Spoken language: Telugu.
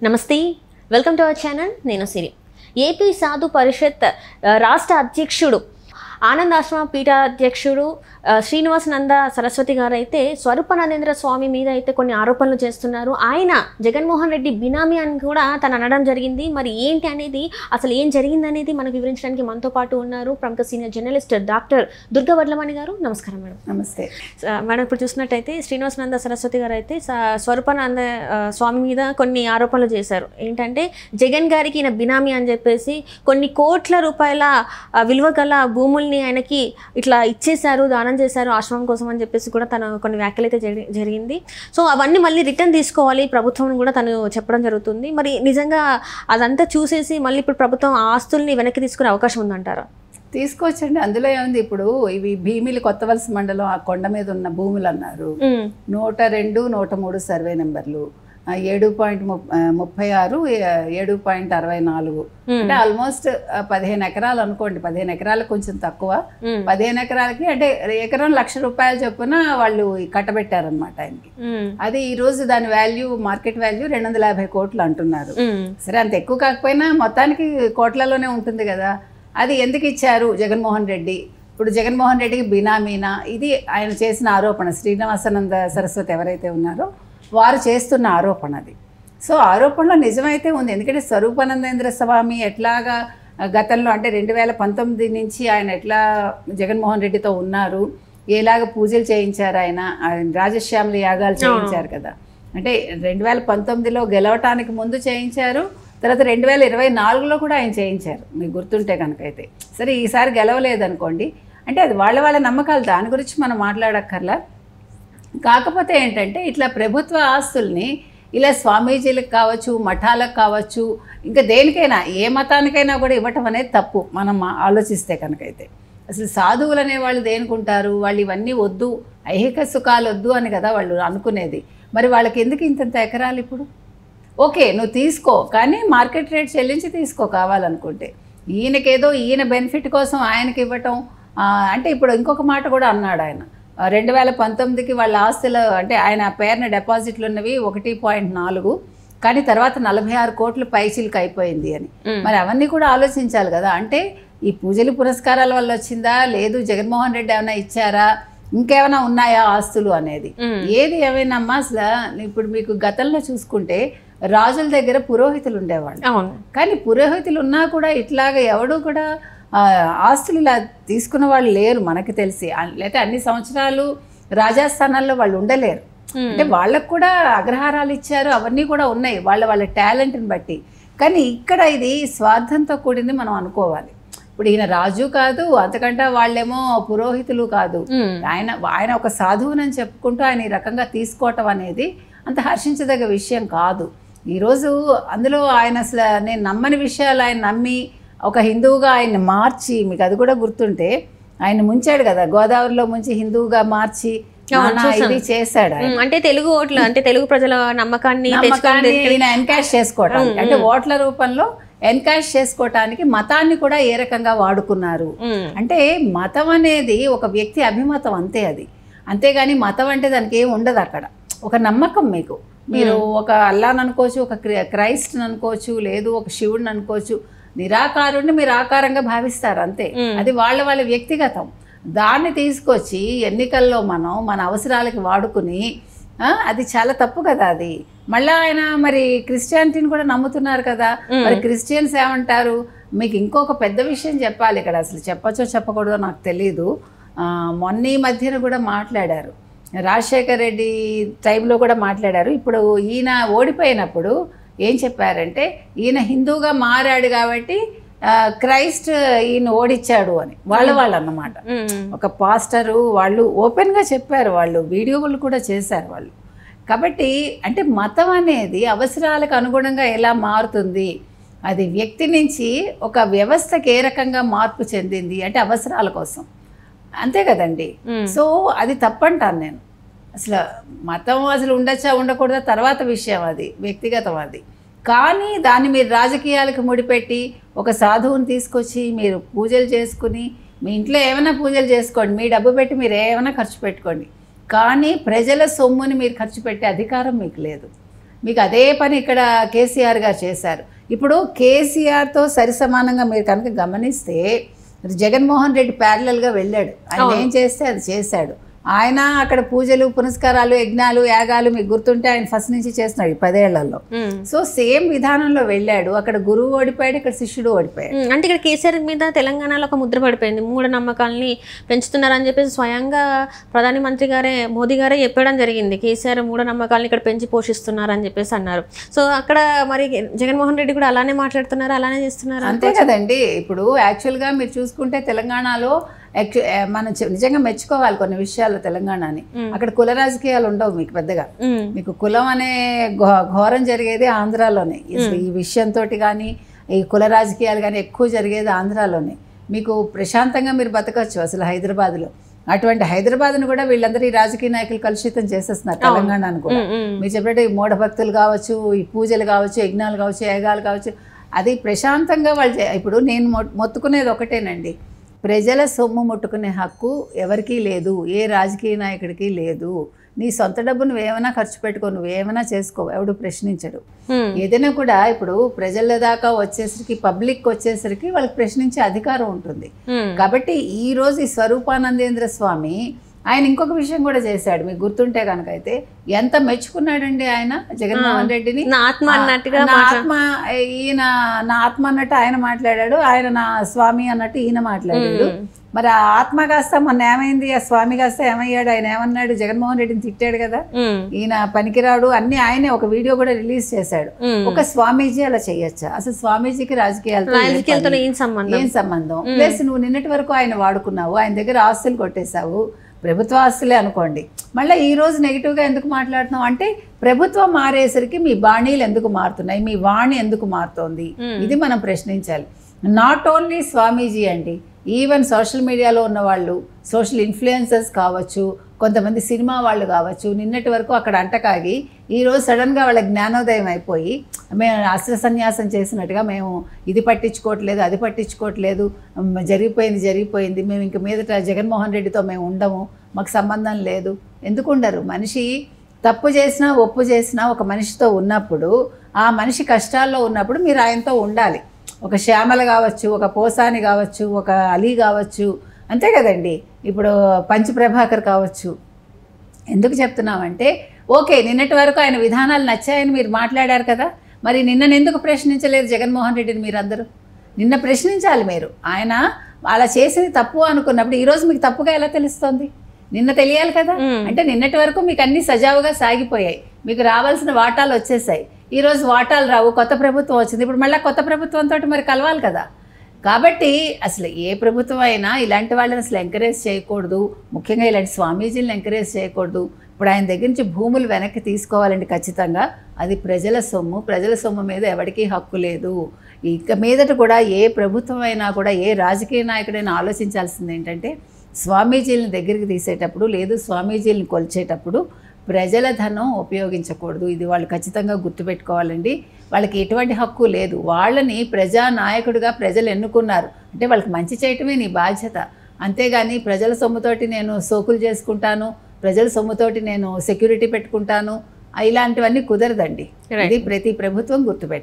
నమస్తే, వెల్కమ్ టు అవర్ ఛానల్. నేను సిరి. ఏపీ సాధు పరిషత్ రాష్ట్ర అధ్యక్షుడు, ఆనందాశ్రమ పీఠాధ్యక్షుడు శ్రీనివాసనంద సరస్వతి గారు అయితే స్వరూపానందేంద్ర స్వామి మీద అయితే కొన్ని ఆరోపణలు చేస్తున్నారు. ఆయన జగన్మోహన్ రెడ్డి బినామీ అని కూడా తను అనడం జరిగింది. మరి ఏంటి అనేది, అసలు ఏం జరిగింది అనేది మనకు వివరించడానికి మనతో పాటు ఉన్నారు ప్రముఖ senior journalist doctor Durga Vadlamani గారు. నమస్కారం మేడం. నమస్తే మేడం. ఇప్పుడు చూసినట్టయితే శ్రీనివాసనంద సరస్వతి గారు అయితే స్వరూపానంద స్వామి మీద కొన్ని ఆరోపణలు చేశారు. ఏంటంటే జగన్ గారికి ఈయన బినామీ అని చెప్పేసి కొన్ని కోట్ల రూపాయల విలువ గల భూముల్ని ఆయనకి ఇట్లా ఇచ్చేశారు, దానం చేశారు ఆశ్రమం కోసం అని చెప్పేసి కూడా తను కొన్ని వ్యాఖ్యలు అయితే జరిగింది. సో అవన్నీ మళ్ళీ రిటర్న్ తీసుకోవాలి ప్రభుత్వం కూడా తను చెప్పడం జరుగుతుంది. మరి నిజంగా అదంతా చూసేసి మళ్ళీ ఇప్పుడు ప్రభుత్వం ఆస్తుల్ని వెనక్కి తీసుకునే అవకాశం ఉందంటారా? తీసుకోవచ్చండి. అందులో ఏముంది, ఇప్పుడు ఇవి భీమిలి కొత్తవలస మండలం ఆ కొండ మీద ఉన్న భూములు అన్నారు. 102, 103 సర్వే నెంబర్లు, 7.36, 7.64 అంటే ఆల్మోస్ట్ 15 ఎకరాలు అనుకోండి. 15 ఎకరాలకు కొంచెం తక్కువ. 15 ఎకరాలకి అంటే ఎకరం ₹1,00,000 చొప్పున వాళ్ళు కట్టబెట్టారనమాట ఆయనకి. అది ఈ రోజు దాని వాల్యూ, మార్కెట్ వాల్యూ 250 కోట్లు అంటున్నారు. సరే, అంత ఎక్కువ కాకపోయినా మొత్తానికి కోట్లలోనే ఉంటుంది కదా. అది ఎందుకు ఇచ్చారు జగన్మోహన్ రెడ్డి? ఇప్పుడు జగన్మోహన్ రెడ్డికి బినామీనా? ఇది ఆయన చేసిన ఆరోపణ. శ్రీనివాసానంద సరస్వతి ఎవరైతే ఉన్నారో వారు చేస్తున్న ఆరోపణ అది. సో ఆరోపణలో నిజమైతే ఉంది. ఎందుకంటే స్వరూపానందేంద్ర స్వామి ఎట్లాగా గతంలో అంటే 2019 నుంచి ఆయన ఎట్లా జగన్మోహన్ రెడ్డితో ఉన్నారు, ఎలాగ పూజలు చేయించారు, ఆయన రాజశ్యామల యాగాలు చేయించారు కదా. అంటే 2019లో గెలవటానికి ముందు చేయించారు, తర్వాత 2024లో కూడా ఆయన చేయించారు, మీకు గుర్తుంటే కనుక. అయితే సరే, ఈసారి గెలవలేదనుకోండి, అంటే అది వాళ్ళ నమ్మకాలు, దాని గురించి మనం మాట్లాడక్కర్లా. కాకపోతే ఏంటంటే ఇట్లా ప్రభుత్వ ఆస్తుల్ని ఇలా స్వామీజీలకు కావచ్చు, మఠాలకు కావచ్చు, ఇంకా దేనికైనా, ఏ మతానికైనా కూడా ఇవ్వటం అనేది తప్పు మనం ఆలోచిస్తే కనుకైతే. అసలు సాధువులు అనేవాళ్ళు దేనికుంటారు? వాళ్ళు ఇవన్నీ వద్దు, ఐహిక సుఖాలు వద్దు అని కదా వాళ్ళు అనుకునేది. మరి వాళ్ళకి ఎందుకు ఇంతంత ఎకరాలు? ఇప్పుడు ఓకే, నువ్వు తీసుకో, కానీ మార్కెట్ రేట్ చెల్లించి తీసుకో కావాలనుకుంటే. ఈయనకేదో ఈయన బెనిఫిట్ కోసం ఆయనకి ఇవ్వటం అంటే, ఇప్పుడు ఇంకొక మాట కూడా అన్నాడు ఆయన. 2019కి వాళ్ళ ఆస్తులు అంటే ఆయన పేరున డిపాజిట్లు ఉన్నవి 1.4, కానీ తర్వాత 46 కోట్లు పైచిలకు అయిపోయింది అని. మరి అవన్నీ కూడా ఆలోచించాలి కదా. అంటే ఈ పూజలు పురస్కారాల వల్ల వచ్చిందా, లేదు జగన్మోహన్ రెడ్డి ఏమైనా ఇచ్చారా, ఇంకేమైనా ఉన్నాయా ఆస్తులు అనేది? ఏది ఏమైనా అమ్మా, అసలు ఇప్పుడు మీకు గతంలో చూసుకుంటే రాజుల దగ్గర పురోహితులు ఉండేవాళ్ళు. కానీ పురోహితులు ఉన్నా కూడా ఇట్లాగా ఎవడు కూడా ఆస్తులు ఇలా తీసుకున్న వాళ్ళు లేరు మనకి తెలిసి. లేకపోతే అన్ని సంవత్సరాలు రాజస్థానాల్లో వాళ్ళు ఉండలేరు. అంటే వాళ్ళకు కూడా అగ్రహారాలు ఇచ్చారు, అవన్నీ కూడా ఉన్నాయి వాళ్ళ టాలెంట్ని బట్టి. కానీ ఇక్కడ ఇది స్వార్థంతో కూడింది మనం అనుకోవాలి. ఇప్పుడు ఈయన రాజు కాదు, అంతకంటే వాళ్ళేమో పురోహితులు కాదు. ఆయన ఒక సాధువునని చెప్పుకుంటూ ఆయన ఈ రకంగా తీసుకోవటం అనేది అంత హర్షించదగ్గ విషయం కాదు. ఈరోజు అందులో ఆయన అసలు నేను నమ్మని విషయాలు ఆయన నమ్మి ఒక హిందువుగా ఆయన్ని మార్చి, మీకు అది కూడా గుర్తుంటే ఆయన ముంచాడు కదా, గోదావరిలో ముంచి హిందువుగా మార్చి ఇది చేశాడు. అంటే తెలుగు ఓట్లు, అంటే తెలుగు ప్రజల నమ్మకాన్ని ఎన్కాష్ చేసుకోవటానికి, అంటే ఓట్ల రూపంలో ఎన్కాష్ చేసుకోవటానికి మతాన్ని కూడా ఏ రకంగా వాడుకున్నారు. అంటే మతం అనేది ఒక వ్యక్తి అభిమతం అంతే, అది అంతేగాని మతం అంటే దానికి ఏం ఉండదు. అక్కడ ఒక నమ్మకం, మీకు మీరు ఒక అల్లాని అనుకోవచ్చు, ఒక క్రైస్ట్ని అనుకోవచ్చు, లేదు ఒక శివుడిని అనుకోవచ్చు. నిరాకారుణ్ణి మీరు ఆకారంగా భావిస్తారు అంతే, అది వాళ్ళ వ్యక్తిగతం. దాన్ని తీసుకొచ్చి ఎన్నికల్లో మన అవసరాలకి వాడుకుని అది చాలా తప్పు కదా. అది మళ్ళీ ఆయన మరి క్రిస్టియానిటీని కూడా నమ్ముతున్నారు కదా. మరి క్రిస్టియన్స్ ఏమంటారు? మీకు ఇంకొక పెద్ద విషయం చెప్పాలి ఇక్కడ, అసలు చెప్పచ్చో చెప్పకూడదో నాకు తెలీదు. మొన్న ఈ మధ్యన కూడా మాట్లాడారు, రాజశేఖర్ రెడ్డి టైంలో కూడా మాట్లాడారు. ఇప్పుడు ఈయన ఓడిపోయినప్పుడు ఏం చెప్పారంటే, ఈయన హిందూగా మారాడు కాబట్టి క్రైస్ట్ ఈయన ఓడించాడు అని వాళ్ళు అన్నమాట. ఒక పాస్టరు వాళ్ళు ఓపెన్గా చెప్పారు, వాళ్ళు వీడియోలు కూడా చేశారు వాళ్ళు. కాబట్టి అంటే మతం అనేది అవసరాలకు అనుగుణంగా ఎలా మారుతుంది, అది వ్యక్తి నుంచి ఒక వ్యవస్థకి ఏ రకంగా మార్పు చెందింది అంటే అవసరాల కోసం, అంతే కదండి. సో అది తప్పంటాను నేను. అసలు మతం అసలు ఉండొచ్చా ఉండకూడదా తర్వాత విషయం, అది వ్యక్తిగతం. అది కానీ దాన్ని మీరు రాజకీయాలకు ముడిపెట్టి ఒక సాధువుని తీసుకొచ్చి మీరు పూజలు చేసుకుని, మీ ఇంట్లో ఏమైనా పూజలు చేసుకోండి, మీ డబ్బు పెట్టి మీరు ఏమైనా ఖర్చు పెట్టుకోండి, కానీ ప్రజల సొమ్ముని మీరు ఖర్చు పెట్టే అధికారం మీకు లేదు. మీకు అదే పని ఇక్కడ కేసీఆర్ గారు చేశారు. ఇప్పుడు కేసీఆర్తో సరిసమానంగా మీరు కనుక గమనిస్తే జగన్మోహన్ రెడ్డి ప్యారలల్గా వెళ్ళాడు. ఆయన ఏం చేస్తే అది చేశాడు. ఆయన అక్కడ పూజలు పునస్కారాలు యజ్ఞాలు యాగాలు మీకు గుర్తుంటే ఆయన ఫస్ట్ నుంచి చేస్తున్నాడు ఈ 10 ఏళ్లలో. సో సేమ్ విధానంలో వెళ్ళాడు. అక్కడ గురువు ఓడిపోయాడు, ఇక్కడ శిష్యుడు ఓడిపోయాడు. అంటే ఇక్కడ కేసీఆర్ మీద తెలంగాణలో ఒక ముద్ర పడిపోయింది. మూఢనమ్మకాలని పెంచుతున్నారని చెప్పేసి స్వయంగా ప్రధానమంత్రి గారే మోదీ గారే చెప్పడం జరిగింది. కేసీఆర్ మూఢనమ్మకాలను ఇక్కడ పెంచి పోషిస్తున్నారని చెప్పేసి అన్నారు. సో అక్కడ మరి జగన్మోహన్ రెడ్డి కూడా అలానే మాట్లాడుతున్నారు, అలానే చేస్తున్నారు. అంతే కదండి. ఇప్పుడు యాక్చువల్గా మీరు చూసుకుంటే తెలంగాణలో మనం నిజంగా మెచ్చుకోవాలి కొన్ని విషయాల్లో తెలంగాణని. అక్కడ కుల రాజకీయాలు ఉండవు మీకు పెద్దగా. మీకు కులం అనే ఘోరం జరిగేది ఆంధ్రాలోనే. ఈ విషయంతో కానీ ఈ కుల రాజకీయాలు కానీ ఎక్కువ జరిగేది ఆంధ్రాలోనే. మీకు ప్రశాంతంగా మీరు బతకచ్చు అసలు హైదరాబాద్లో. అటువంటి హైదరాబాద్ను కూడా వీళ్ళందరూ ఈ రాజకీయ నాయకులు కలుషితం చేసేస్తున్నారు తెలంగాణను కూడా. మీరు చెప్పినట్టు ఈ మూఢభక్తులు కావచ్చు, ఈ పూజలు కావచ్చు, యజ్ఞాలు కావచ్చు, యాగాలు కావచ్చు, అది ప్రశాంతంగా వాళ్ళు ఇప్పుడు నేను మొత్తుకునేది ఒకటేనండి, ప్రజల సొమ్ము ముట్టుకునే హక్కు ఎవరికీ లేదు, ఏ రాజకీయ నాయకుడికి లేదు. నీ సొంత డబ్బు నువ్వేమైనా ఖర్చు పెట్టుకో, నువ్వేమైనా చేసుకో, ఎవడు ప్రశ్నించడు. ఏదైనా కూడా ఇప్పుడు ప్రజల దాకా వచ్చేసరికి, పబ్లిక్ వచ్చేసరికి వాళ్ళకి ప్రశ్నించే అధికారం ఉంటుంది. కాబట్టి ఈ రోజు ఈ స్వరూపానందేంద్ర స్వామి ఆయన ఇంకొక విషయం కూడా చేశాడు. మీకు గుర్తుంటే కనుక అయితే ఎంత మెచ్చుకున్నాడండి ఆయన జగన్మోహన్ రెడ్డిని. నా ఆత్మ అన్నట్టుగా, నా ఆత్మ ఈయన, నా ఆత్మ అన్నట్టు ఆయన మాట్లాడాడు, ఆయన నా స్వామి అన్నట్టు ఈయన మాట్లాడాడు. మరి ఆ ఆత్మ కాస్త మొన్న ఏమైంది, ఆ స్వామి కాస్త ఏమయ్యాడు? ఆయన ఏమన్నాడు? జగన్మోహన్ రెడ్డిని తిట్టాడు కదా, ఈయన పనికిరాడు అన్ని. ఆయనే ఒక వీడియో కూడా రిలీజ్ చేశాడు. ఒక స్వామీజీ అలా చేయొచ్చా? అసలు స్వామీజీకి రాజకీయాలతో ఏం సంబంధం? ప్లస్ నువ్వు నిన్నటి వరకు ఆయన వాడుకున్నావు, ఆయన దగ్గర ఆస్తులు కొట్టేశావు, ప్రభుత్వ ఆస్తులే అనుకోండి. మళ్ళీ ఈ రోజు నెగిటివ్గా ఎందుకు మాట్లాడుతున్నావు అంటే ప్రభుత్వం మారేసరికి మీ బాణీలు ఎందుకు మారుతున్నాయి, మీ వాణి ఎందుకు మారుతోంది, ఇది మనం ప్రశ్నించాలి. నాట్ ఓన్లీ స్వామీజీ అండి, ఈవెన్ సోషల్ మీడియాలో ఉన్న వాళ్ళు, సోషల్ ఇన్ఫ్లుయెన్సర్స్ కావచ్చు, కొంతమంది సినిమా వాళ్ళు కావచ్చు, నిన్నటి వరకు అక్కడ అంటకాగి ఈరోజు సడన్గా వాళ్ళ జ్ఞానోదయం అయిపోయి మేము అస్త్ర సన్యాసం చేసినట్టుగా మేము ఇది పట్టించుకోవట్లేదు, అది పట్టించుకోవట్లేదు, జరిగిపోయింది, మేము ఇంక మీదట జగన్మోహన్ రెడ్డితో మేము ఉండము, మాకు సంబంధం లేదు. ఎందుకు ఉండరు? మనిషి తప్పు చేసినా ఒప్పు చేసినా ఒక మనిషితో ఉన్నప్పుడు, ఆ మనిషి కష్టాల్లో ఉన్నప్పుడు మీరు ఆయనతో ఉండాలి. ఒక శ్యామల కావచ్చు, ఒక పోసాని కావచ్చు, ఒక అలీ కావచ్చు, అంతే కదండి. ఇప్పుడు పంచప్రభాకర్ కావచ్చు. ఎందుకు చెప్తున్నామంటే ఓకే, నిన్నటి వరకు ఆయన విధానాలు నచ్చాయని మీరు మాట్లాడారు కదా, మరి నిన్ననెందుకు ప్రశ్నించలేదు జగన్మోహన్ రెడ్డిని? మీరందరూ నిన్న ప్రశ్నించాలి. మీరు ఆయన అలా చేసింది తప్పు అనుకున్నప్పుడు ఈరోజు మీకు తప్పుగా ఎలా తెలుస్తుంది? నిన్న తెలియాలి కదా. అంటే నిన్నటి వరకు మీకు అన్ని సజావుగా సాగిపోయాయి, మీకు రావాల్సిన వాటాలు వచ్చేసాయి. ఈరోజు వాటాలు రావు, కొత్త ప్రభుత్వం వచ్చింది, ఇప్పుడు మళ్ళీ కొత్త ప్రభుత్వంతో మరి కలవాలి కదా. కాబట్టి అసలు ఏ ప్రభుత్వం అయినా ఇలాంటి వాళ్ళని అసలు ఎంకరేజ్ చేయకూడదు, ముఖ్యంగా ఇలాంటి స్వామీజీలను ఎంకరేజ్ చేయకూడదు. ఇప్పుడు ఆయన దగ్గర నుంచి భూములు వెనక్కి తీసుకోవాలండి ఖచ్చితంగా. అది ప్రజల సొమ్ము, ప్రజల సొమ్ము మీద ఎవరికీ హక్కు లేదు. ఇక మీదట కూడా ఏ ప్రభుత్వం అయినా కూడా, ఏ రాజకీయ నాయకుడైనా ఆలోచించాల్సింది ఏంటంటే స్వామీజీలను దగ్గరికి తీసేటప్పుడు, లేదు స్వామీజీలను కొలిచేటప్పుడు ప్రజల ధనం ఉపయోగించకూడదు. ఇది వాళ్ళు ఖచ్చితంగా గుర్తుపెట్టుకోవాలండి. వాళ్ళకి ఎటువంటి హక్కు లేదు. వాళ్ళని ప్రజానాయకుడిగా ప్రజలు ఎన్నుకున్నారు అంటే వాళ్ళకి మంచి చేయటమే నీ బాధ్యత. అంతేగాని ప్రజల సొమ్ముతోటి నేను సోకులు చేసుకుంటాను, ప్రజల సొమ్ముతోటి నేను సెక్యూరిటీ పెట్టుకుంటాను, ఇలాంటివన్నీ కుదరదండి. ఇది ప్రతి ప్రభుత్వం గుర్తుపెట్టుకోవాలి.